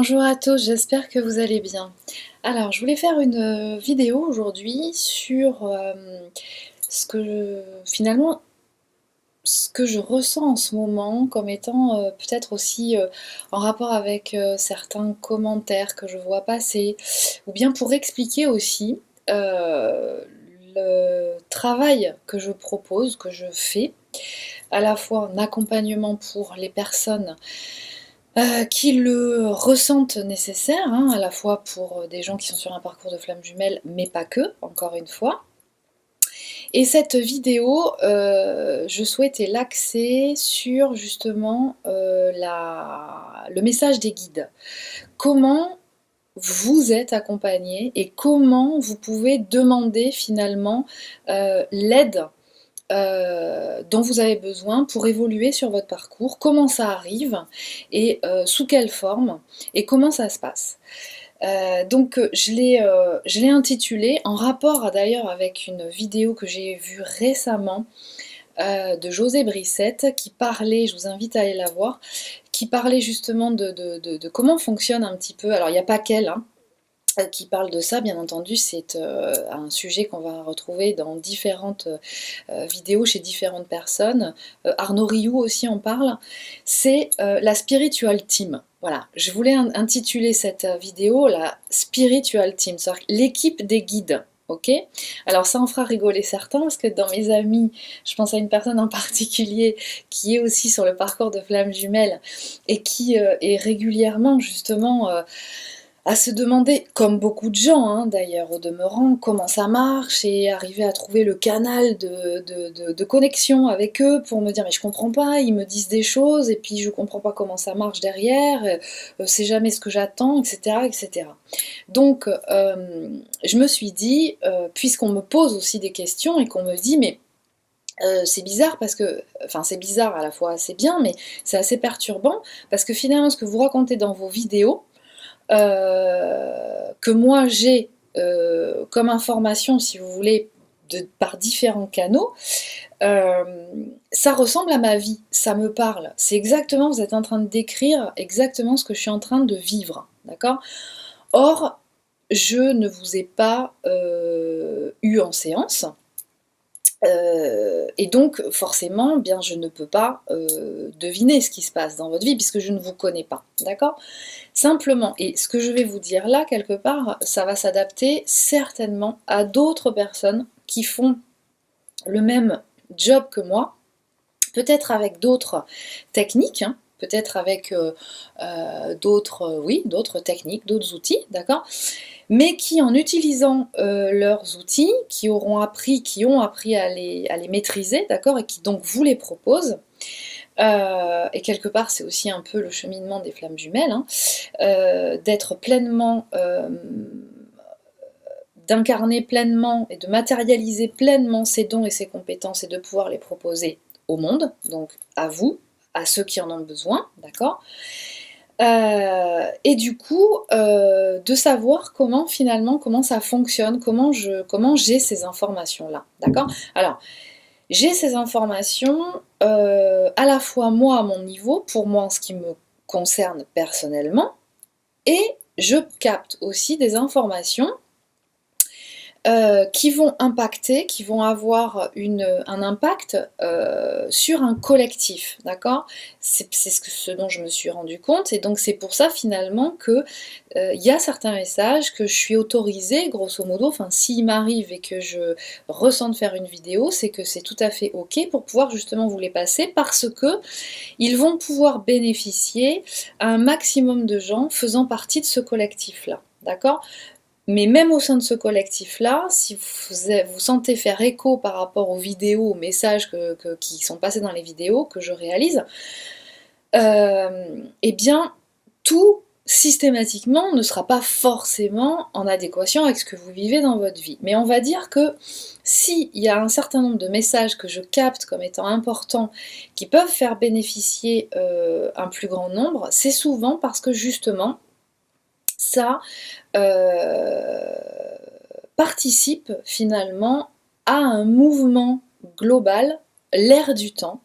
Bonjour à tous, j'espère que vous allez bien. Alors, je voulais faire une vidéo aujourd'hui sur finalement, ce que je ressens en ce moment comme étant peut-être aussi en rapport avec certains commentaires que je vois passer, ou bien pour expliquer aussi euh, le travail que je propose, que je fais, à la fois en accompagnement pour les personnes qui le ressentent nécessaire, hein, à la fois pour des gens qui sont sur un parcours de flamme jumelle, mais pas que, encore une fois. Et cette vidéo, je souhaitais l'axer sur justement le message des guides. Comment vous êtes accompagné et comment vous pouvez demander finalement l'aide dont vous avez besoin pour évoluer sur votre parcours, comment ça arrive et sous quelle forme et comment ça se passe. Je l'ai intitulé en rapport d'ailleurs avec une vidéo que j'ai vue récemment de José Brissette qui parlait, je vous invite à aller la voir, qui parlait justement de comment fonctionne un petit peu, alors il n'y a pas qu'elle, hein, qui parle de ça, bien entendu, c'est un sujet qu'on va retrouver dans différentes vidéos chez différentes personnes. Arnaud Rioux aussi en parle. C'est la Spiritual Team. Voilà, je voulais intituler cette vidéo la Spiritual Team, c'est-à-dire l'équipe des guides. Ok. Alors ça en fera rigoler certains parce que dans mes amis, je pense à une personne en particulier qui est aussi sur le parcours de flamme jumelle et qui est régulièrement justement à se demander, comme beaucoup de gens d'ailleurs au demeurant, comment ça marche et arriver à trouver le canal de connexion avec eux pour me dire mais je comprends pas, ils me disent des choses et puis je comprends pas comment ça marche derrière, c'est jamais ce que j'attends, etc., etc. Donc je me suis dit, puisqu'on me pose aussi des questions et qu'on me dit mais c'est bizarre parce que, enfin c'est bizarre à la fois, c'est bien, mais c'est assez perturbant parce que finalement ce que vous racontez dans vos vidéos, que moi j'ai comme information, si vous voulez, par différents canaux, euh, ça ressemble à ma vie, ça me parle. C'est exactement, vous êtes en train de décrire exactement ce que je suis en train de vivre, d'accord? Or, je ne vous ai pas eu en séance. Et donc, forcément, bien, je ne peux pas deviner ce qui se passe dans votre vie puisque je ne vous connais pas, d'accord? Simplement, et ce que je vais vous dire là, quelque part, ça va s'adapter certainement à d'autres personnes qui font le même job que moi, peut-être avec d'autres techniques, hein, peut-être avec d'autres techniques, d'autres outils, d'accord? Mais qui, en utilisant leurs outils, qui ont appris à les maîtriser, d'accord, et qui donc vous les proposent, et quelque part c'est aussi un peu le cheminement des flammes jumelles, hein, d'être pleinement, d'incarner pleinement et de matérialiser pleinement ses dons et ses compétences et de pouvoir les proposer au monde, donc à vous, à ceux qui en ont besoin, d'accord. Et du coup, de savoir comment finalement, comment ça fonctionne, comment j'ai ces informations-là, d'accord. Alors, j'ai ces informations à la fois moi à mon niveau, pour moi en ce qui me concerne personnellement, et je capte aussi des informations qui vont impacter, qui vont avoir un impact sur un collectif, d'accord. C'est ce dont je me suis rendu compte, et donc c'est pour ça finalement que y a certains messages que je suis autorisée, grosso modo, enfin s'il m'arrive et que je ressens de faire une vidéo, c'est que c'est tout à fait ok pour pouvoir justement vous les passer, parce que ils vont pouvoir bénéficier à un maximum de gens faisant partie de ce collectif-là, d'accord. Mais même au sein de ce collectif-là, si vous sentez faire écho par rapport aux vidéos, aux messages qui sont passés dans les vidéos que je réalise, eh bien, tout systématiquement ne sera pas forcément en adéquation avec ce que vous vivez dans votre vie. Mais on va dire que s'il y a un certain nombre de messages que je capte comme étant importants, qui peuvent faire bénéficier un plus grand nombre, c'est souvent parce que justement, ça euh, participe finalement à un mouvement global, l'ère du temps,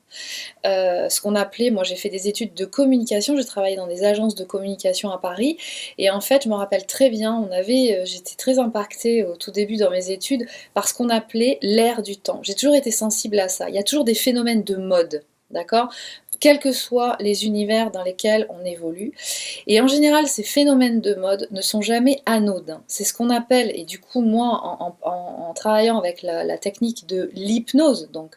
Ce qu'on appelait, moi j'ai fait des études de communication, j'ai travaillé dans des agences de communication à Paris, et en fait je me rappelle très bien, j'étais très impactée au tout début dans mes études par ce qu'on appelait l'ère du temps. J'ai toujours été sensible à ça, il y a toujours des phénomènes de mode, d'accord? Quels que soient les univers dans lesquels on évolue. Et en général, ces phénomènes de mode ne sont jamais anodins. C'est ce qu'on appelle, et du coup, moi, en travaillant avec la technique de l'hypnose, donc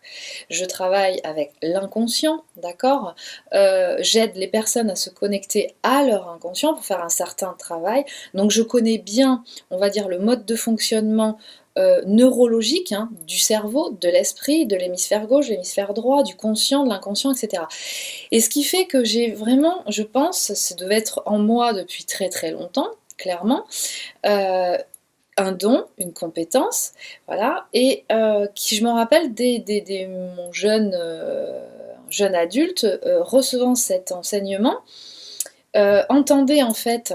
je travaille avec l'inconscient, d'accord. J'aide les personnes à se connecter à leur inconscient pour faire un certain travail. Donc je connais bien, on va dire, le mode de fonctionnement neurologique, hein, du cerveau, de l'esprit, de l'hémisphère gauche, de l'hémisphère droit, du conscient, de l'inconscient, etc. Et ce qui fait que j'ai vraiment, je pense, ça devait être en moi depuis très très longtemps, clairement, euh, un don, une compétence, voilà, et qui, je me rappelle, dès mon jeune adulte, recevant cet enseignement, entendait en fait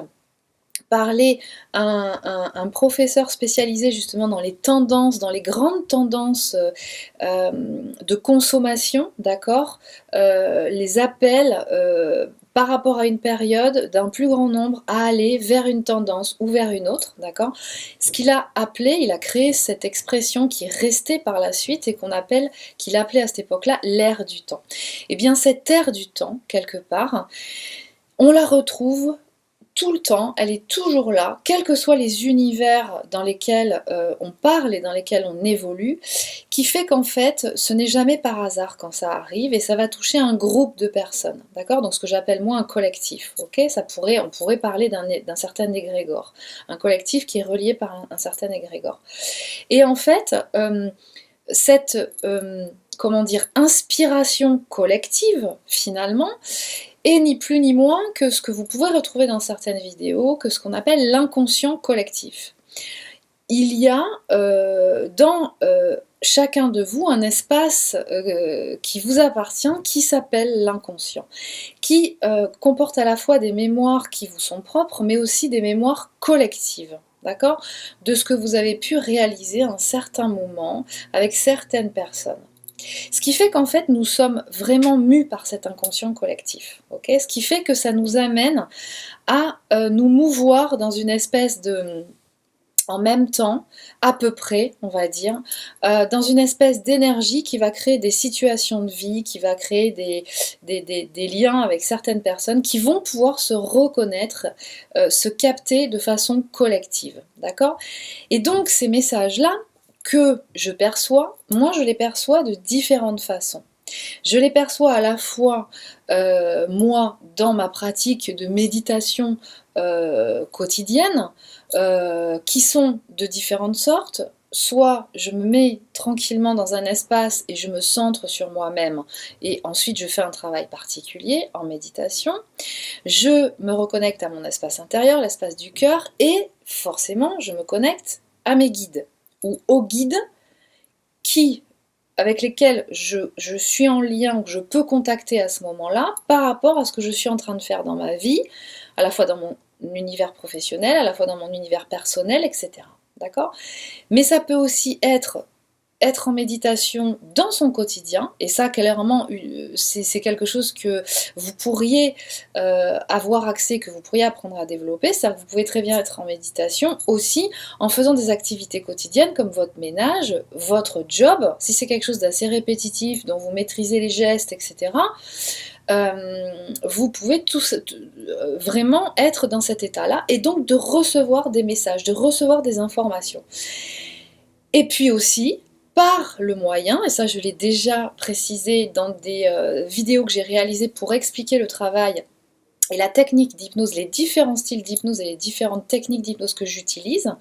parler un professeur spécialisé justement dans les tendances, dans les grandes tendances de consommation, d'accord, les appels par rapport à une période d'un plus grand nombre à aller vers une tendance ou vers une autre, d'accord. Ce qu'il a appelé, il a créé cette expression qui est restée par la suite et qu'il appelait à cette époque-là l'ère du temps. Et bien cette ère du temps, quelque part, on la retrouve tout le temps, elle est toujours là, quels que soient les univers dans lesquels on parle et dans lesquels on évolue, qui fait qu'en fait, ce n'est jamais par hasard quand ça arrive et ça va toucher un groupe de personnes, d'accord? Donc ce que j'appelle moi un collectif, ok? On pourrait parler d'un certain égrégore, un collectif qui est relié par un certain égrégore. Et en fait, cette, comment dire, inspiration collective, finalement, et ni plus ni moins que ce que vous pouvez retrouver dans certaines vidéos, que ce qu'on appelle l'inconscient collectif. Il y a dans chacun de vous un espace qui vous appartient, qui s'appelle l'inconscient, qui comporte à la fois des mémoires qui vous sont propres, mais aussi des mémoires collectives. D'accord? De ce que vous avez pu réaliser à un certain moment avec certaines personnes. Ce qui fait qu'en fait, nous sommes vraiment mus par cet inconscient collectif. Okay, ce qui fait que ça nous amène à nous mouvoir dans une espèce de... en même temps, à peu près, on va dire, dans une espèce d'énergie qui va créer des situations de vie, qui va créer des liens avec certaines personnes qui vont pouvoir se reconnaître, se capter de façon collective. D'accord? Et donc, ces messages-là, que je perçois, moi je les perçois de différentes façons. Je les perçois à la fois, moi, dans ma pratique de méditation quotidienne, qui sont de différentes sortes. Soit je me mets tranquillement dans un espace et je me centre sur moi-même et ensuite je fais un travail particulier en méditation. Je me reconnecte à mon espace intérieur, l'espace du cœur, et forcément je me connecte à mes guides ou aux guides avec lesquels je suis en lien, que je peux contacter à ce moment-là, par rapport à ce que je suis en train de faire dans ma vie, à la fois dans mon univers professionnel, à la fois dans mon univers personnel, etc. D'accord? Mais ça peut aussi être en méditation dans son quotidien, et ça clairement c'est quelque chose que vous pourriez avoir accès, que vous pourriez apprendre à développer, c'est-à-dire que vous pouvez très bien être en méditation aussi en faisant des activités quotidiennes comme votre ménage, votre job, si c'est quelque chose d'assez répétitif, dont vous maîtrisez les gestes, etc. Vous pouvez vraiment être dans cet état-là, et donc de recevoir des messages, de recevoir des informations. Et puis aussi, par le moyen, et ça je l'ai déjà précisé dans des vidéos que j'ai réalisées pour expliquer le travail et la technique d'hypnose, les différents styles d'hypnose et les différentes techniques d'hypnose que j'utilise,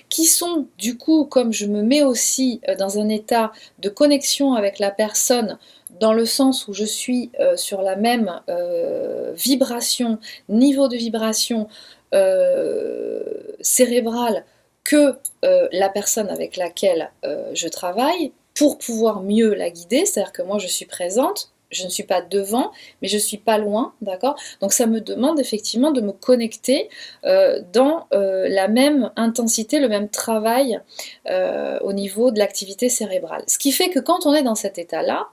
qui sont du coup, comme je me mets aussi dans un état de connexion avec la personne, dans le sens où je suis sur la même vibration, niveau de vibration cérébrale que la personne avec laquelle je travaille, pour pouvoir mieux la guider, c'est-à-dire que moi je suis présente je ne suis pas devant, mais je ne suis pas loin, d'accord? Donc ça me demande effectivement de me connecter dans la même intensité, le même travail au niveau de l'activité cérébrale. Ce qui fait que quand on est dans cet état-là,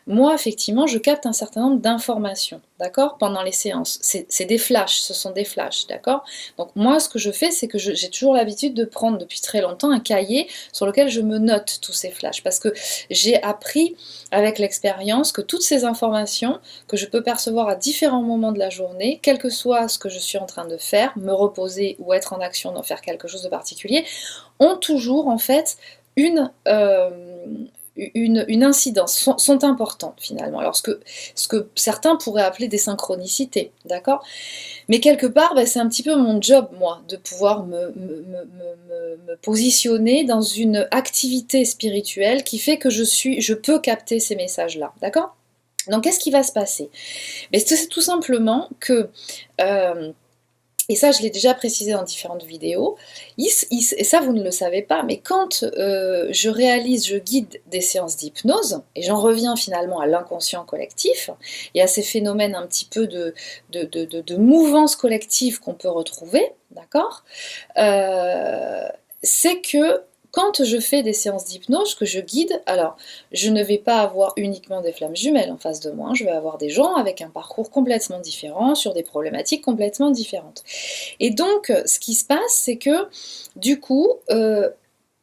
moi effectivement je capte un certain nombre d'informations, d'accord? Pendant les séances. C'est des flashs, ce sont des flashs, d'accord? Donc moi ce que je fais, c'est que j'ai toujours l'habitude de prendre depuis très longtemps un cahier sur lequel je me note tous ces flashs, parce que j'ai appris avec l'expérience que toutes ces informations que je peux percevoir à différents moments de la journée, quel que soit ce que je suis en train de faire, me reposer ou être en action, d'en faire quelque chose de particulier, ont toujours en fait une, une incidence, sont importantes finalement. Alors ce que certains pourraient appeler des synchronicités, d'accord? Mais quelque part, bah, c'est un petit peu mon job, moi, de pouvoir me positionner dans une activité spirituelle qui fait que je peux capter ces messages-là, d'accord? Donc qu'est-ce qui va se passer? C'est tout simplement que, et ça je l'ai déjà précisé dans différentes vidéos, et ça vous ne le savez pas, mais quand je guide des séances d'hypnose, et j'en reviens finalement à l'inconscient collectif, et à ces phénomènes un petit peu de mouvance collective qu'on peut retrouver, d'accord, c'est que quand je fais des séances d'hypnose que je guide, alors je ne vais pas avoir uniquement des flammes jumelles en face de moi, je vais avoir des gens avec un parcours complètement différent, sur des problématiques complètement différentes. Et donc ce qui se passe, c'est que du coup,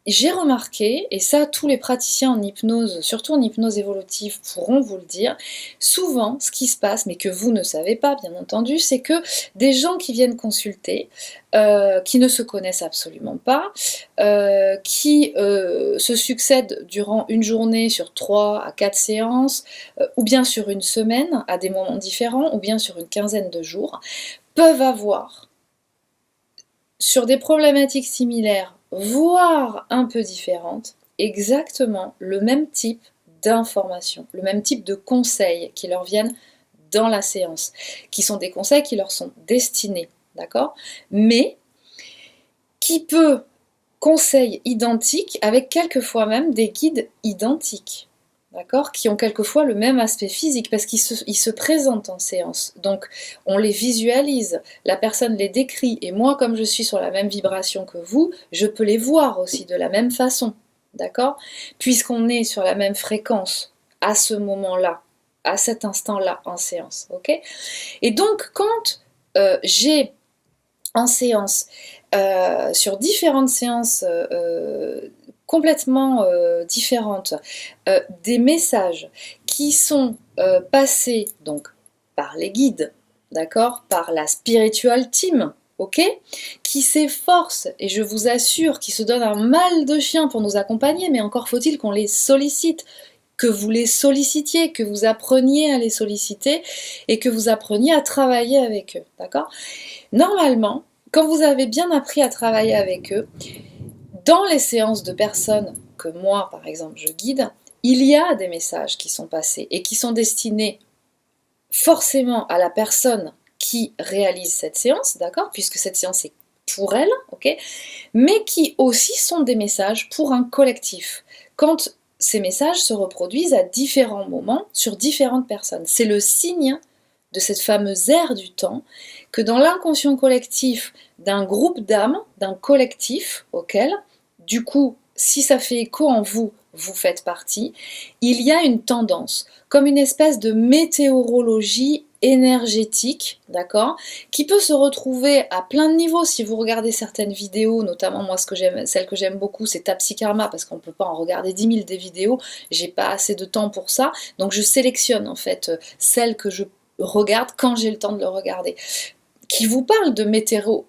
j'ai remarqué, et ça tous les praticiens en hypnose, surtout en hypnose évolutive, pourront vous le dire, souvent ce qui se passe, mais que vous ne savez pas bien entendu, c'est que des gens qui viennent consulter, qui ne se connaissent absolument pas, qui se succèdent durant une journée sur 3 à 4 séances, ou bien sur une semaine à des moments différents, ou bien sur une quinzaine de jours, peuvent avoir sur des problématiques similaires, voire un peu différentes, exactement le même type d'informations, le même type de conseils qui leur viennent dans la séance, qui sont des conseils qui leur sont destinés, d'accord? Mais qui peut conseils identiques avec quelquefois même des guides identiques. D'accord, qui ont quelquefois le même aspect physique parce qu'ils se présentent en séance. Donc on les visualise, la personne les décrit et moi comme je suis sur la même vibration que vous, je peux les voir aussi de la même façon. D'accord, puisqu'on est sur la même fréquence à ce moment-là, à cet instant-là en séance. Ok, et donc quand j'ai en séance, sur différentes séances complètement différentes, des messages qui sont passés donc par les guides, d'accord, par la spiritual team, ok, qui s'efforcent, et je vous assure, qui se donnent un mal de chien pour nous accompagner, mais encore faut-il qu'on les sollicite, que vous les sollicitiez, que vous appreniez à les solliciter et que vous appreniez à travailler avec eux, d'accord? Normalement, quand vous avez bien appris à travailler avec eux, dans les séances de personnes que moi, par exemple, je guide, il y a des messages qui sont passés et qui sont destinés forcément à la personne qui réalise cette séance, d'accord, puisque cette séance est pour elle, ok, mais qui aussi sont des messages pour un collectif. Quand ces messages se reproduisent à différents moments sur différentes personnes, c'est le signe de cette fameuse ère du temps que dans l'inconscient collectif d'un groupe d'âmes, d'un collectif auquel, du coup, si ça fait écho en vous, vous faites partie, il y a une tendance, comme une espèce de météorologie énergétique, d'accord, qui peut se retrouver à plein de niveaux. Si vous regardez certaines vidéos, notamment moi celle que j'aime beaucoup, c'est Tapsikarma, parce qu'on ne peut pas en regarder 10 000 des vidéos, j'ai pas assez de temps pour ça, donc je sélectionne en fait celles que je regarde quand j'ai le temps de le regarder, qui vous parle de météo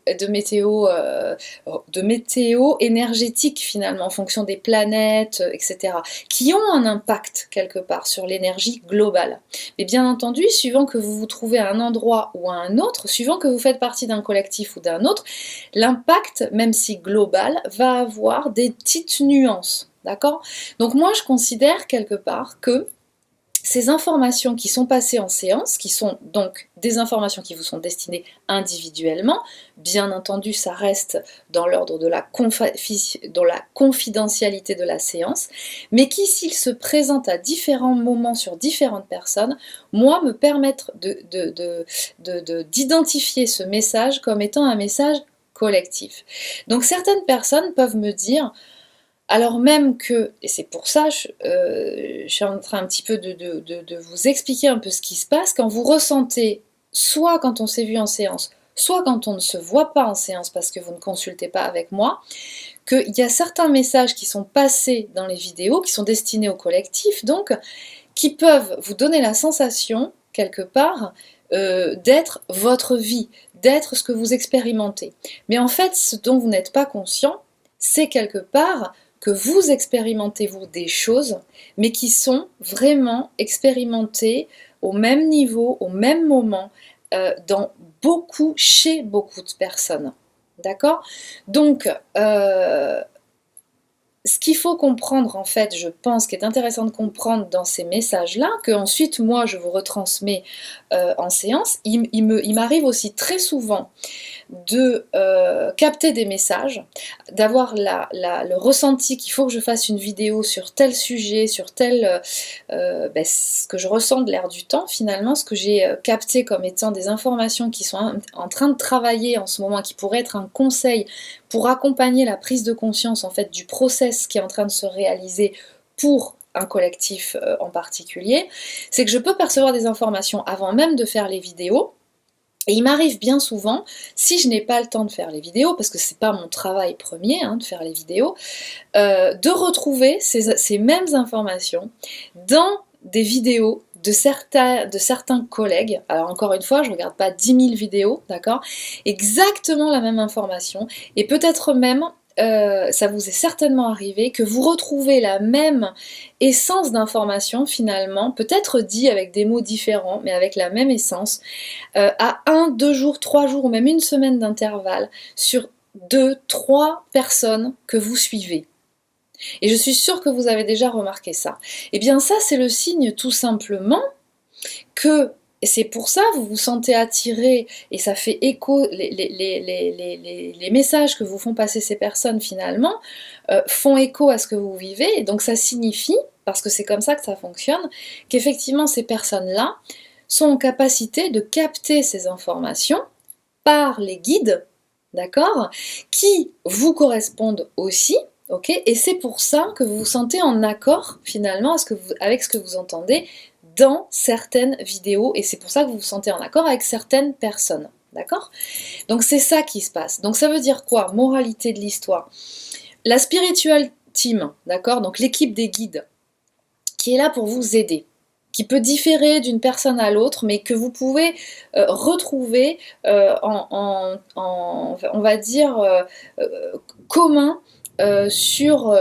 énergétique finalement, en fonction des planètes, etc., qui ont un impact quelque part sur l'énergie globale. Mais bien entendu, suivant que vous vous trouvez à un endroit ou à un autre, suivant que vous faites partie d'un collectif ou d'un autre, l'impact, même si global, va avoir des petites nuances. D'accord ? Donc moi, je considère quelque part que ces informations qui sont passées en séance, qui sont donc des informations qui vous sont destinées individuellement, bien entendu ça reste dans l'ordre de la confidentialité de la séance, mais qui s'ils se présentent à différents moments sur différentes personnes, moi me permettent d'identifier ce message comme étant un message collectif. Donc certaines personnes peuvent me dire, alors même que, et c'est pour ça, je suis en train un petit peu de vous expliquer un peu ce qui se passe, quand vous ressentez, soit quand on s'est vu en séance, soit quand on ne se voit pas en séance parce que vous ne consultez pas avec moi, qu'il y a certains messages qui sont passés dans les vidéos, qui sont destinés au collectif, donc, qui peuvent vous donner la sensation, quelque part, d'être votre vie, d'être ce que vous expérimentez. Mais en fait, ce dont vous n'êtes pas conscient, c'est quelque part que vous expérimentez vous des choses, mais qui sont vraiment expérimentées au même niveau, au même moment, chez beaucoup de personnes. D'accord? Donc, ce qu'il faut comprendre, en fait, je pense, qui est intéressant de comprendre dans ces messages-là, que ensuite moi je vous retransmets en séance, il m'arrive aussi très souvent de capter des messages, d'avoir le ressenti qu'il faut que je fasse une vidéo sur tel sujet, sur tel ce que je ressens de l'air du temps finalement, ce que j'ai capté comme étant des informations qui sont en train de travailler en ce moment, qui pourraient être un conseil pour accompagner la prise de conscience en fait du process qui est en train de se réaliser pour un collectif en particulier, c'est que je peux percevoir des informations avant même de faire les vidéos. Et il m'arrive bien souvent, si je n'ai pas le temps de faire les vidéos, parce que c'est pas mon travail premier de faire les vidéos, de retrouver ces mêmes informations dans des vidéos de certains collègues. Alors encore une fois, je ne regarde pas 10 000 vidéos, d'accord? Exactement la même information, et peut-être même, ça vous est certainement arrivé, que vous retrouvez la même essence d'information finalement, peut-être dit avec des mots différents, mais avec la même essence, à 1, 2 jours, 3 jours ou même une semaine d'intervalle sur 2, 3 personnes que vous suivez. Et je suis sûre que vous avez déjà remarqué ça. Et bien ça, c'est le signe tout simplement que, et c'est pour ça vous vous sentez attiré, et ça fait écho, les messages que vous font passer ces personnes finalement, font écho à ce que vous vivez, et donc ça signifie, parce que c'est comme ça que ça fonctionne, qu'effectivement ces personnes-là sont en capacité de capter ces informations par les guides, d'accord, qui vous correspondent aussi, ok, et c'est pour ça que vous vous sentez en accord finalement avec ce que vous entendez dans certaines vidéos, et c'est pour ça que vous vous sentez en accord avec certaines personnes, d'accord? Donc c'est ça qui se passe. Donc ça veut dire quoi? Moralité de l'histoire. La spiritual team, d'accord, donc l'équipe des guides, qui est là pour vous aider, qui peut différer d'une personne à l'autre, mais que vous pouvez retrouver on va dire, commun sur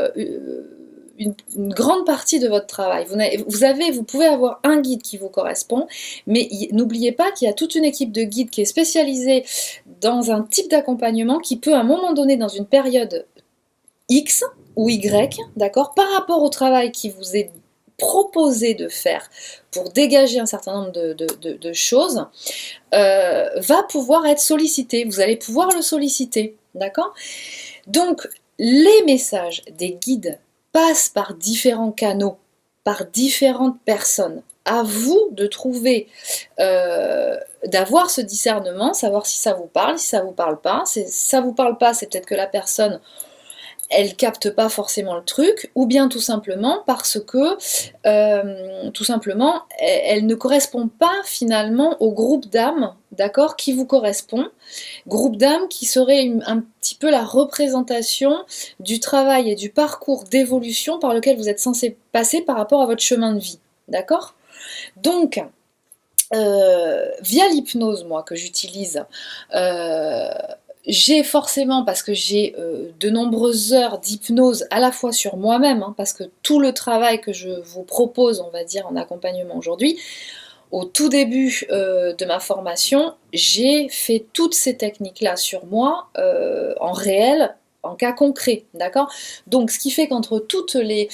une grande partie de votre travail. Vous pouvez avoir un guide qui vous correspond, mais n'oubliez pas qu'il y a toute une équipe de guides qui est spécialisée dans un type d'accompagnement qui peut à un moment donné, dans une période X ou Y, d'accord, par rapport au travail qui vous est proposé de faire pour dégager un certain nombre de choses, va pouvoir être sollicité. Vous allez pouvoir le solliciter, d'accord? Donc, les messages des guides passent par différents canaux, par différentes personnes. À vous de trouver, d'avoir ce discernement, savoir si ça vous parle, si ça vous parle pas. Si ça vous parle pas, c'est peut-être que la personne, elle capte pas forcément le truc, ou bien tout simplement parce que elle ne correspond pas finalement au groupe d'âmes, d'accord, qui vous correspond, groupe d'âmes qui serait un petit peu la représentation du travail et du parcours d'évolution par lequel vous êtes censé passer par rapport à votre chemin de vie, d'accord? Donc, via l'hypnose, moi, que j'utilise, j'ai forcément, parce que j'ai de nombreuses heures d'hypnose à la fois sur moi-même, parce que tout le travail que je vous propose, on va dire, en accompagnement aujourd'hui, au tout début de ma formation, j'ai fait toutes ces techniques-là sur moi, en réel, en cas concret, d'accord? Donc, ce qui fait qu'entre toutes les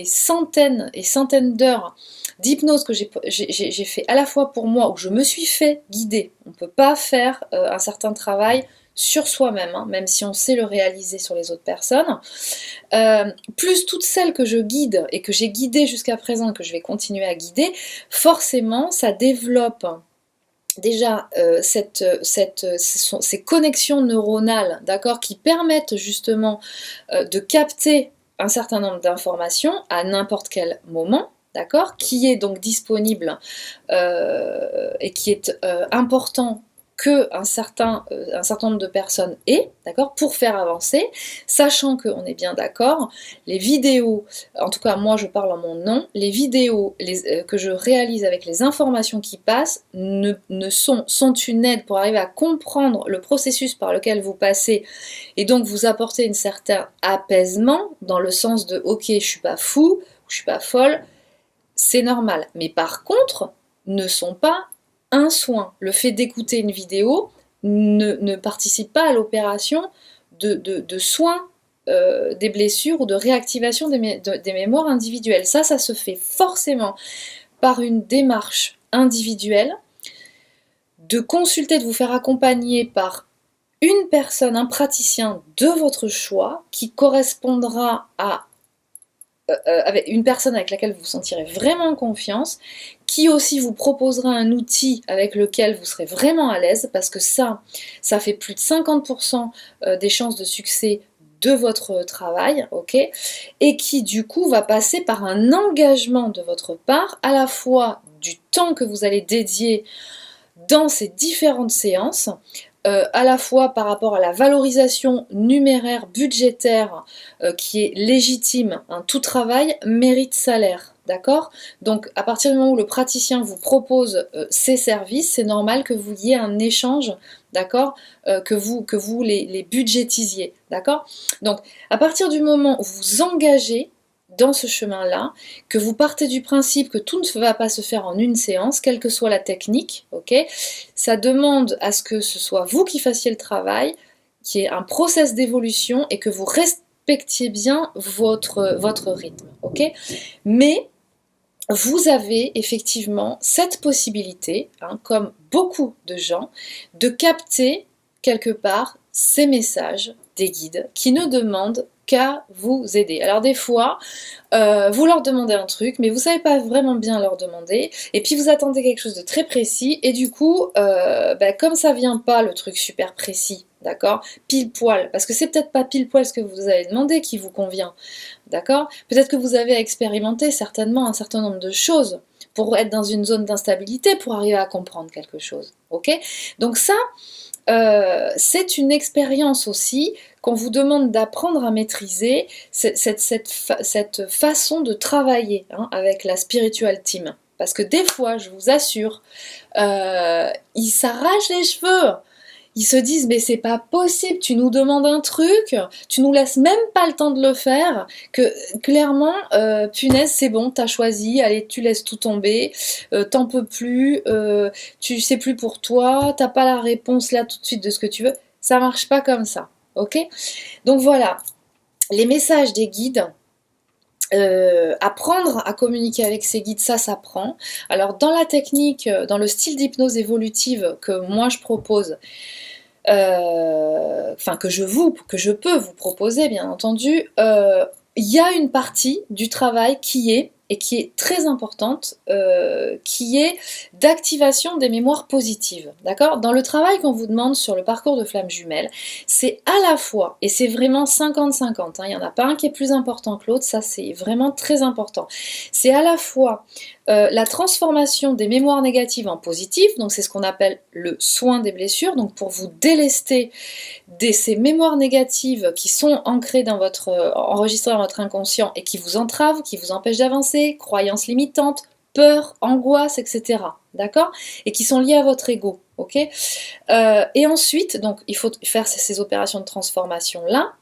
centaines et centaines d'heures d'hypnose que j'ai fait à la fois pour moi, où je me suis fait guider, on ne peut pas faire un certain travail sur soi-même, hein, même si on sait le réaliser sur les autres personnes, plus toutes celles que je guide et que j'ai guidées jusqu'à présent et que je vais continuer à guider, forcément ça développe déjà ces connexions neuronales, d'accord, qui permettent justement de capter un certain nombre d'informations à n'importe quel moment, d'accord, qui est donc disponible et qui est important qu'un certain nombre de personnes aient, d'accord, pour faire avancer, sachant qu'on est bien d'accord, les vidéos, en tout cas moi je parle en mon nom, les vidéos que je réalise avec les informations qui passent sont une aide pour arriver à comprendre le processus par lequel vous passez et donc vous apporter un certain apaisement dans le sens de ok, je suis pas fou, je suis pas folle, c'est normal. Mais par contre, ne sont pas un soin. Le fait d'écouter une vidéo ne participe pas à l'opération de soins des blessures ou de réactivation des mémoires individuelles. Ça se fait forcément par une démarche individuelle, de consulter, de vous faire accompagner par une personne, un praticien de votre choix qui correspondra à avec une personne avec laquelle vous vous sentirez vraiment en confiance, qui aussi vous proposera un outil avec lequel vous serez vraiment à l'aise, parce que ça fait plus de 50% des chances de succès de votre travail, ok, et qui du coup va passer par un engagement de votre part, à la fois du temps que vous allez dédier dans ces différentes séances, à la fois par rapport à la valorisation numéraire, budgétaire, qui est légitime. Hein, tout travail mérite salaire, d'accord? Donc à partir du moment où le praticien vous propose ses services, c'est normal que vous y ayez un échange, d'accord? Que vous les budgétisiez, d'accord? Donc à partir du moment où vous vous engagez dans ce chemin-là, que vous partez du principe que tout ne va pas se faire en une séance, quelle que soit la technique, ok, ça demande à ce que ce soit vous qui fassiez le travail, qui est un process d'évolution et que vous respectiez bien votre rythme, ok. Mais vous avez effectivement cette possibilité, hein, comme beaucoup de gens, de capter quelque part ces messages des guides qui ne demandent qu'à vous aider. Alors des fois, vous leur demandez un truc, mais vous savez pas vraiment bien leur demander, et puis vous attendez quelque chose de très précis, et du coup, comme ça vient pas le truc super précis, d'accord, pile poil, parce que c'est peut-être pas pile poil ce que vous avez demandé qui vous convient, d'accord, peut-être que vous avez expérimenté certainement un certain nombre de choses pour être dans une zone d'instabilité, pour arriver à comprendre quelque chose, ok, donc ça, c'est une expérience aussi qu'on vous demande d'apprendre à maîtriser, cette façon de travailler, hein, avec la spiritual team. Parce que des fois, je vous assure, ils s'arrachent les cheveux. Ils se disent mais c'est pas possible, tu nous demandes un truc, tu nous laisses même pas le temps de le faire, que clairement, punaise c'est bon, t'as choisi, allez tu laisses tout tomber, t'en peux plus, tu sais plus pour toi, t'as pas la réponse là tout de suite de ce que tu veux, ça marche pas comme ça, ok? Donc voilà, les messages des guides, apprendre à communiquer avec ses guides, ça s'apprend. Alors dans la technique, dans le style d'hypnose évolutive que moi je propose, que je peux vous proposer bien entendu, il y a une partie du travail qui est très importante, qui est d'activation des mémoires positives, d'accord? Dans le travail qu'on vous demande sur le parcours de flamme jumelle, c'est à la fois, et c'est vraiment 50-50, hein, il n'y en a pas un qui est plus important que l'autre, ça c'est vraiment très important, c'est à la fois la transformation des mémoires négatives en positives, donc c'est ce qu'on appelle le soin des blessures, donc pour vous délester ces mémoires négatives qui sont ancrées enregistrées dans votre inconscient et qui vous entravent, qui vous empêchent d'avancer, croyances limitantes, peur, angoisse, etc. D'accord? Et qui sont liées à votre ego. Ok? Et ensuite, donc il faut faire ces opérations de transformation là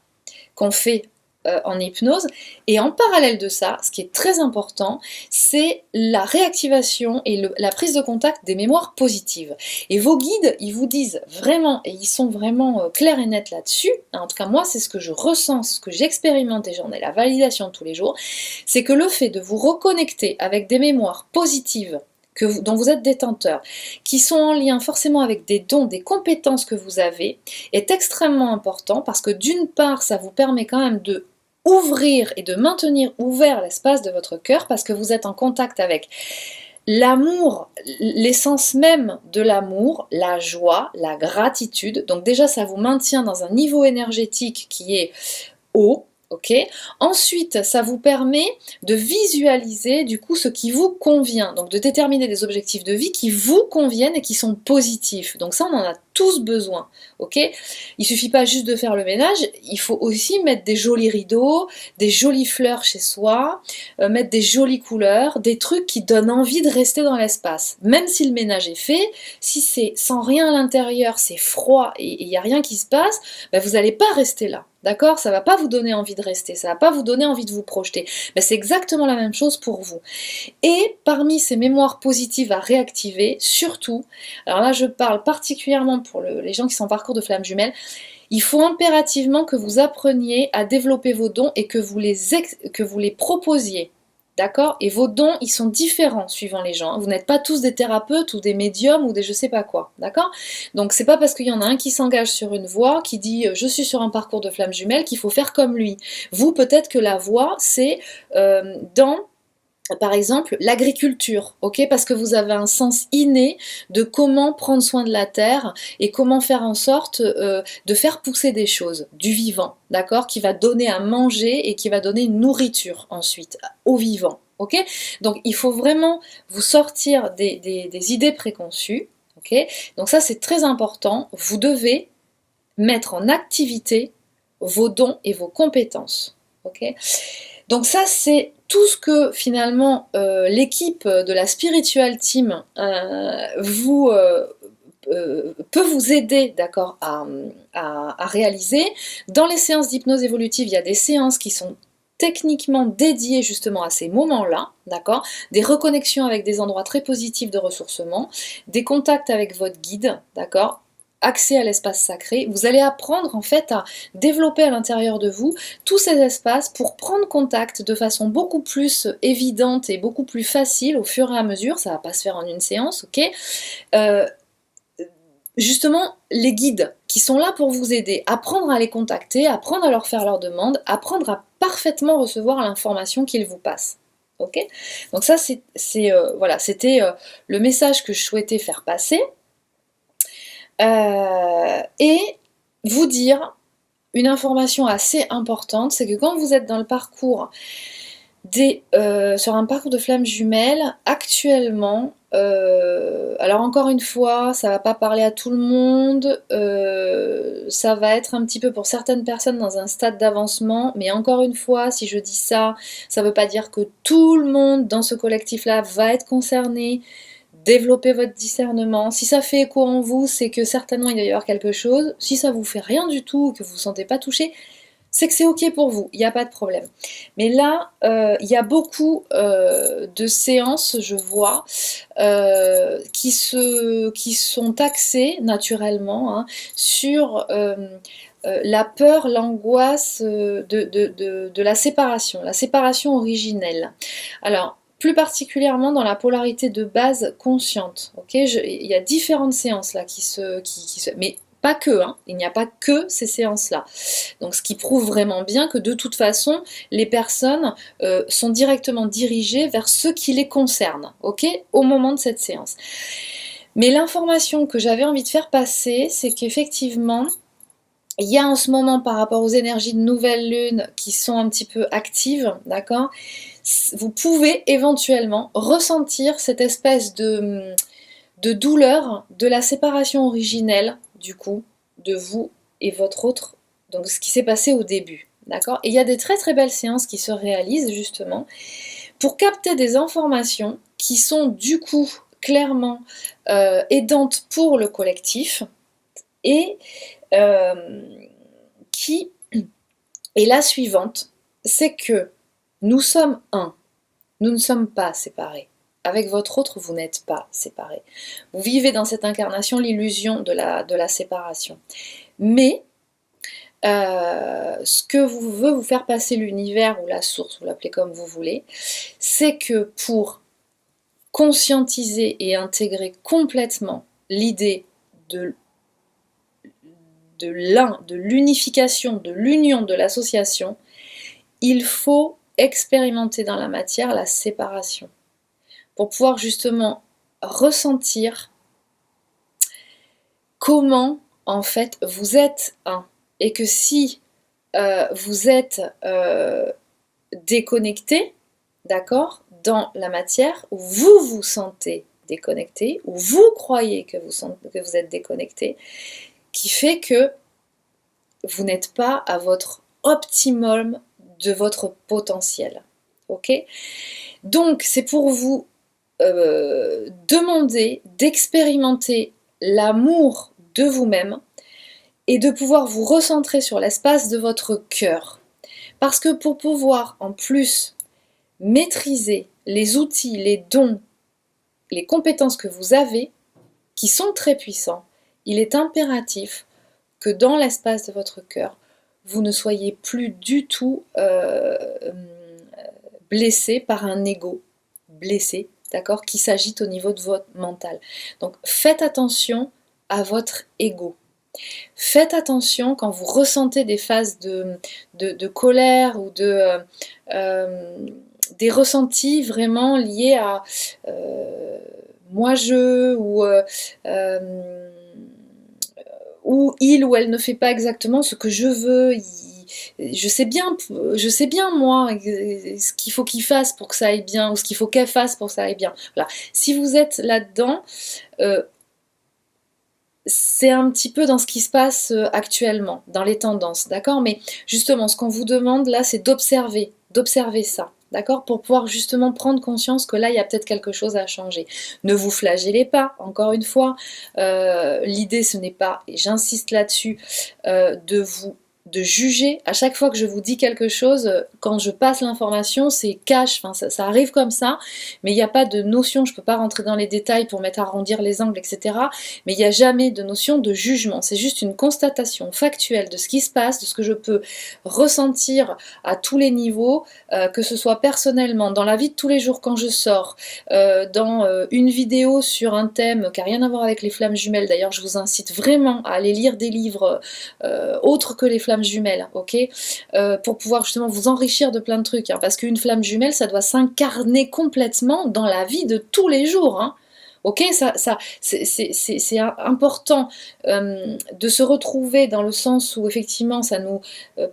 qu'on fait en hypnose. Et en parallèle de ça, ce qui est très important, c'est la réactivation et la prise de contact des mémoires positives. Et vos guides, ils vous disent vraiment, et ils sont vraiment clairs et nets là-dessus, en tout cas moi c'est ce que je ressens, ce que j'expérimente et j'en ai la validation tous les jours, c'est que le fait de vous reconnecter avec des mémoires positives dont vous êtes détenteur, qui sont en lien forcément avec des dons, des compétences que vous avez, est extrêmement important parce que d'une part, ça vous permet quand même de ouvrir et de maintenir ouvert l'espace de votre cœur parce que vous êtes en contact avec l'amour, l'essence même de l'amour, la joie, la gratitude. Donc déjà, ça vous maintient dans un niveau énergétique qui est haut. Ok. Ensuite, ça vous permet de visualiser du coup ce qui vous convient, donc de déterminer des objectifs de vie qui vous conviennent et qui sont positifs. Donc ça, on en a tous besoin. Ok. Il suffit pas juste de faire le ménage, il faut aussi mettre des jolis rideaux, des jolies fleurs chez soi, mettre des jolies couleurs, des trucs qui donnent envie de rester dans l'espace. Même si le ménage est fait, si c'est sans rien à l'intérieur, c'est froid et il n'y a rien qui se passe, ben vous n'allez pas rester là. D'accord? Ça va pas vous donner envie de rester, ça va pas vous donner envie de vous projeter. Mais c'est exactement la même chose pour vous. Et parmi ces mémoires positives à réactiver, surtout, alors là je parle particulièrement pour les gens qui sont en parcours de flamme jumelle, il faut impérativement que vous appreniez à développer vos dons et que vous les proposiez. D'accord? Et vos dons, ils sont différents suivant les gens. Vous n'êtes pas tous des thérapeutes ou des médiums ou des je sais pas quoi. D'accord? Donc c'est pas parce qu'il y en a un qui s'engage sur une voie, qui dit je suis sur un parcours de flamme jumelle qu'il faut faire comme lui. Vous, peut-être que la voie, c'est dans par exemple, l'agriculture, ok, parce que vous avez un sens inné de comment prendre soin de la terre et comment faire en sorte de faire pousser des choses, du vivant, d'accord, qui va donner à manger et qui va donner une nourriture ensuite au vivant, ok. Donc il faut vraiment vous sortir des idées préconçues, ok. Donc ça c'est très important. Vous devez mettre en activité vos dons et vos compétences, ok. Donc ça, c'est tout ce que finalement l'équipe de la Spiritual Team peut vous aider, d'accord, à réaliser. Dans les séances d'hypnose évolutive, il y a des séances qui sont techniquement dédiées justement à ces moments-là, d'accord, des reconnexions avec des endroits très positifs de ressourcement, des contacts avec votre guide, d'accord, accès à l'espace sacré. Vous allez apprendre en fait à développer à l'intérieur de vous tous ces espaces pour prendre contact de façon beaucoup plus évidente et beaucoup plus facile au fur et à mesure. Ça va pas se faire en une séance, ok. Justement, les guides qui sont là pour vous aider, apprendre à les contacter, apprendre à leur faire leurs demandes, apprendre à parfaitement recevoir l'information qu'ils vous passent. Ok. Donc ça, voilà, c'était le message que je souhaitais faire passer. Et vous dire une information assez importante, c'est que quand vous êtes dans le parcours sur un parcours de flammes jumelles, actuellement, alors encore une fois, ça va pas parler à tout le monde, ça va être un petit peu pour certaines personnes dans un stade d'avancement, mais encore une fois, si je dis ça, ça veut pas dire que tout le monde dans ce collectif-là va être concerné. Développez votre discernement. Si ça fait écho en vous, c'est que certainement il va y avoir quelque chose. Si ça vous fait rien du tout, que vous ne vous sentez pas touché, c'est que c'est ok pour vous, il n'y a pas de problème. Mais là, il y a beaucoup de séances, je vois, qui sont axées naturellement hein, sur la peur, l'angoisse de la séparation originelle. Alors, plus particulièrement dans la polarité de base consciente. Okay, il y a différentes séances là mais pas que, hein, il n'y a pas que ces séances-là. Donc ce qui prouve vraiment bien que de toute façon, les personnes sont directement dirigées vers ce qui les concerne, ok, au moment de cette séance. Mais l'information que j'avais envie de faire passer, c'est qu'effectivement, il y a en ce moment par rapport aux énergies de nouvelle lune qui sont un petit peu actives, d'accord, vous pouvez éventuellement ressentir cette espèce de douleur de la séparation originelle, du coup, de vous et votre autre, donc ce qui s'est passé au début, d'accord. Et il y a des très très belles séances qui se réalisent justement pour capter des informations qui sont du coup clairement aidantes pour le collectif et qui Et la suivante, c'est que nous sommes un, nous ne sommes pas séparés. Avec votre autre, vous n'êtes pas séparés. Vous vivez dans cette incarnation l'illusion de la séparation. Mais ce que veut vous faire passer l'univers ou la source, vous l'appelez comme vous voulez, c'est que pour conscientiser et intégrer complètement l'idée de l'unification, de l'union, de l'association, il faut expérimenter dans la matière la séparation pour pouvoir justement ressentir comment en fait vous êtes un et que si vous êtes déconnecté, d'accord, dans la matière où vous vous sentez déconnecté, où vous croyez que vous êtes déconnecté, qui fait que vous n'êtes pas à votre optimum de votre potentiel. Ok? Donc c'est pour vous demander d'expérimenter l'amour de vous-même et de pouvoir vous recentrer sur l'espace de votre cœur. Parce que pour pouvoir en plus maîtriser les outils, les dons, les compétences que vous avez, qui sont très puissants, il est impératif que dans l'espace de votre cœur, vous ne soyez plus du tout blessé par un ego blessé, d'accord, qui s'agite au niveau de votre mental. Donc faites attention à votre ego. Faites attention quand vous ressentez des phases de colère ou des ressentis vraiment liés à moi-je ou il ou elle ne fait pas exactement ce que je veux. Je sais bien moi ce qu'il faut qu'il fasse pour que ça aille bien ou ce qu'il faut qu'elle fasse pour que ça aille bien. Voilà. Si vous êtes là-dedans, c'est un petit peu dans ce qui se passe actuellement, dans les tendances, d'accord? Mais justement, ce qu'on vous demande là, c'est d'observer ça, d'accord? Pour pouvoir justement prendre conscience que là, il y a peut-être quelque chose à changer. Ne vous flagellez pas, encore une fois. L'idée, ce n'est pas, et j'insiste là-dessus, de juger. À chaque fois que je vous dis quelque chose, quand je passe l'information, c'est cash, enfin, ça arrive comme ça, mais il n'y a pas de notion, je ne peux pas rentrer dans les détails pour mettre à arrondir les angles, etc. Mais il n'y a jamais de notion de jugement, c'est juste une constatation factuelle de ce qui se passe, de ce que je peux ressentir à tous les niveaux, que ce soit personnellement, dans la vie de tous les jours quand je sors, dans une vidéo sur un thème qui n'a rien à voir avec les flammes jumelles. D'ailleurs, je vous incite vraiment à aller lire des livres autres que les flammes jumelles, ok, pour pouvoir justement vous enrichir de plein de trucs, hein, parce qu'une flamme jumelle, ça doit s'incarner complètement dans la vie de tous les jours, hein. Ok, c'est important de se retrouver dans le sens où effectivement ça nous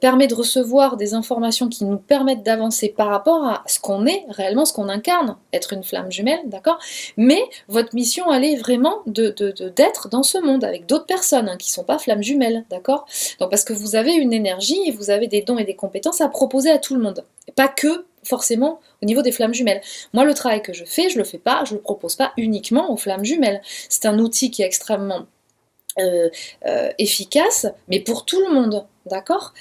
permet de recevoir des informations qui nous permettent d'avancer par rapport à ce qu'on est réellement, ce qu'on incarne, être une flamme jumelle, d'accord? Mais votre mission, elle est vraiment d'être dans ce monde avec d'autres personnes hein, qui ne sont pas flammes jumelles, d'accord? Donc parce que vous avez une énergie et vous avez des dons et des compétences à proposer à tout le monde, pas que forcément au niveau des flammes jumelles. Moi, le travail que je fais, je le fais pas, je le propose pas uniquement aux flammes jumelles. C'est un outil qui est extrêmement efficace, mais pour tout le monde, d'accord?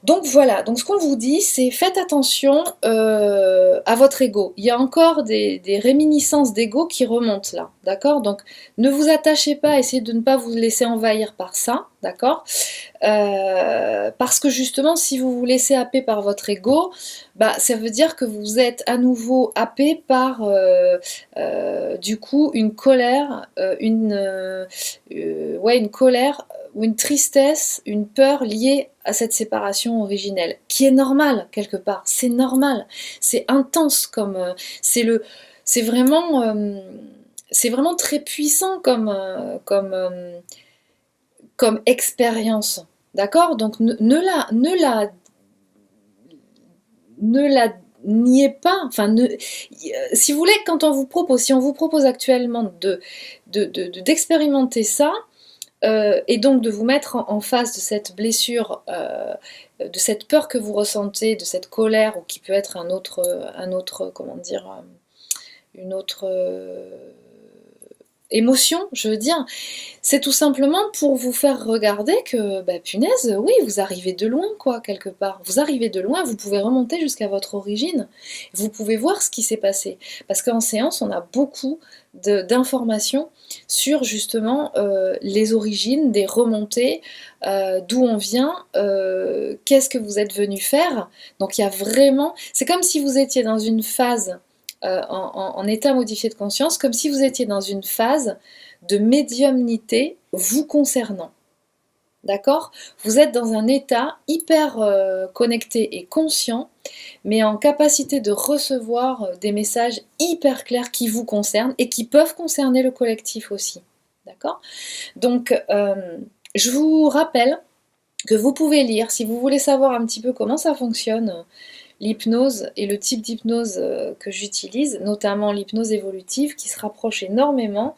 Donc voilà, donc ce qu'on vous dit, c'est faites attention à votre ego. Il y a encore des réminiscences d'ego qui remontent là, d'accord? Donc ne vous attachez pas, essayez de ne pas vous laisser envahir par ça, d'accord? Parce que justement, si vous vous laissez happer par votre ego, bah, ça veut dire que vous êtes à nouveau happé par du coup une colère, ouais, une colère ou une tristesse, une peur liée à cette séparation originelle, qui est normale quelque part, c'est normal, c'est intense comme c'est vraiment très puissant comme expérience, d'accord? Donc ne la niez pas, enfin si vous voulez, si on vous propose actuellement d'expérimenter ça, et donc de vous mettre en face de cette blessure, de cette peur que vous ressentez, de cette colère, ou qui peut être comment dire, une autre émotion, je veux dire. C'est tout simplement pour vous faire regarder que, bah, punaise, oui, vous arrivez de loin, quoi, quelque part. Vous arrivez de loin, vous pouvez remonter jusqu'à votre origine. Vous pouvez voir ce qui s'est passé. Parce qu'en séance, on a beaucoup d'informations sur justement les origines, des remontées, d'où on vient, qu'est-ce que vous êtes venu faire. Donc il y a vraiment... C'est comme si vous étiez dans une phase, en état modifié de conscience, comme si vous étiez dans une phase de médiumnité vous concernant. D'accord? Vous êtes dans un état hyper connecté et conscient, mais en capacité de recevoir des messages hyper clairs qui vous concernent et qui peuvent concerner le collectif aussi. D'accord? Donc, je vous rappelle que vous pouvez lire, si vous voulez savoir un petit peu comment ça fonctionne, l'hypnose et le type d'hypnose que j'utilise, notamment l'hypnose évolutive, qui se rapproche énormément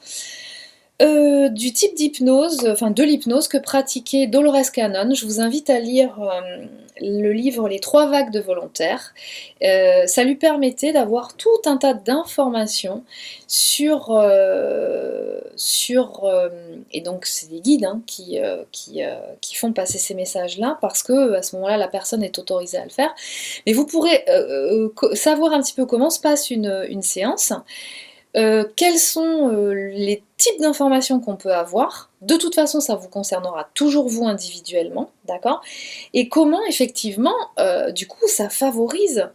du type d'hypnose, enfin de l'hypnose que pratiquait Dolores Cannon. Je vous invite à lire le livre Les 3 vagues de volontaires. Ça lui permettait d'avoir tout un tas d'informations sur... et donc c'est des guides hein, qui font passer ces messages-là, parce que à ce moment-là, la personne est autorisée à le faire. Mais vous pourrez savoir un petit peu comment se passe une séance. Quels sont les types d'informations qu'on peut avoir. De toute façon, ça vous concernera toujours vous individuellement, d'accord? Et comment, effectivement, du coup, ça favorise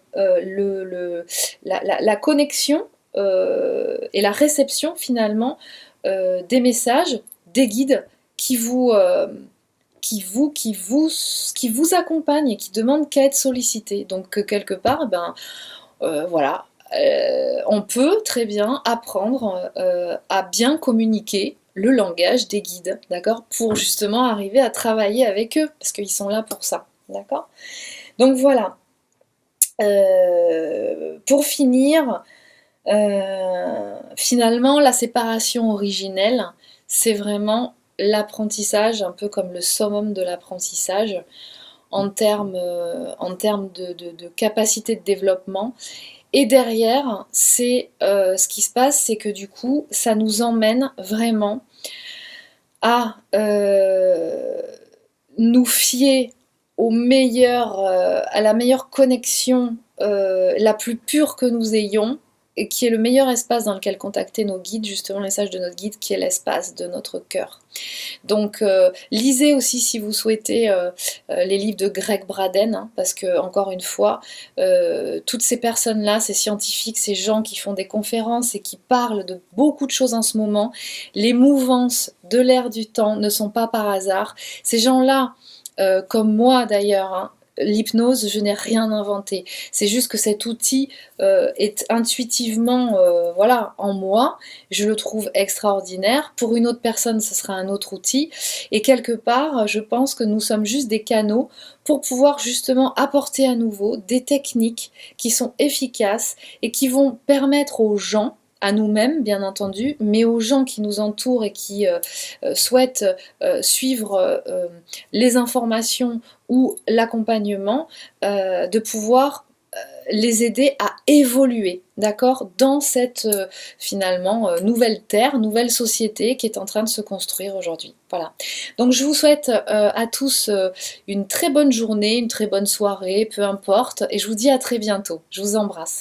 la connexion et la réception, finalement, des messages, des guides qui vous accompagnent et qui demandent qu'à être sollicités. Donc, quelque part, ben, voilà, on peut très bien apprendre à bien communiquer le langage des guides, d'accord, pour justement arriver à travailler avec eux, parce qu'ils sont là pour ça, d'accord. Donc voilà. Pour finir, finalement, la séparation originelle, c'est vraiment l'apprentissage, un peu comme le summum de l'apprentissage, en termes de capacité de développement. Et derrière, ce qui se passe, c'est que du coup, ça nous emmène vraiment à nous fier à la meilleure connexion, la plus pure que nous ayons, et qui est le meilleur espace dans lequel contacter nos guides, justement le message de notre guide, qui est l'espace de notre cœur. Donc lisez aussi, si vous souhaitez, les livres de Greg Braden, hein, parce que, encore une fois, toutes ces personnes-là, ces scientifiques, ces gens qui font des conférences et qui parlent de beaucoup de choses en ce moment, les mouvances de l'ère du temps ne sont pas par hasard. Ces gens-là, comme moi d'ailleurs, hein, l'hypnose, je n'ai rien inventé. C'est juste que cet outil est intuitivement voilà, en moi. Je le trouve extraordinaire. Pour une autre personne, ce sera un autre outil. Et quelque part, je pense que nous sommes juste des canaux pour pouvoir justement apporter à nouveau des techniques qui sont efficaces et qui vont permettre aux gens, à nous-mêmes bien entendu, mais aux gens qui nous entourent et qui souhaitent suivre les informations ou l'accompagnement, de pouvoir les aider à évoluer, d'accord, dans cette finalement nouvelle terre, nouvelle société qui est en train de se construire aujourd'hui. Voilà. Donc je vous souhaite à tous une très bonne journée, une très bonne soirée, peu importe, et je vous dis à très bientôt. Je vous embrasse.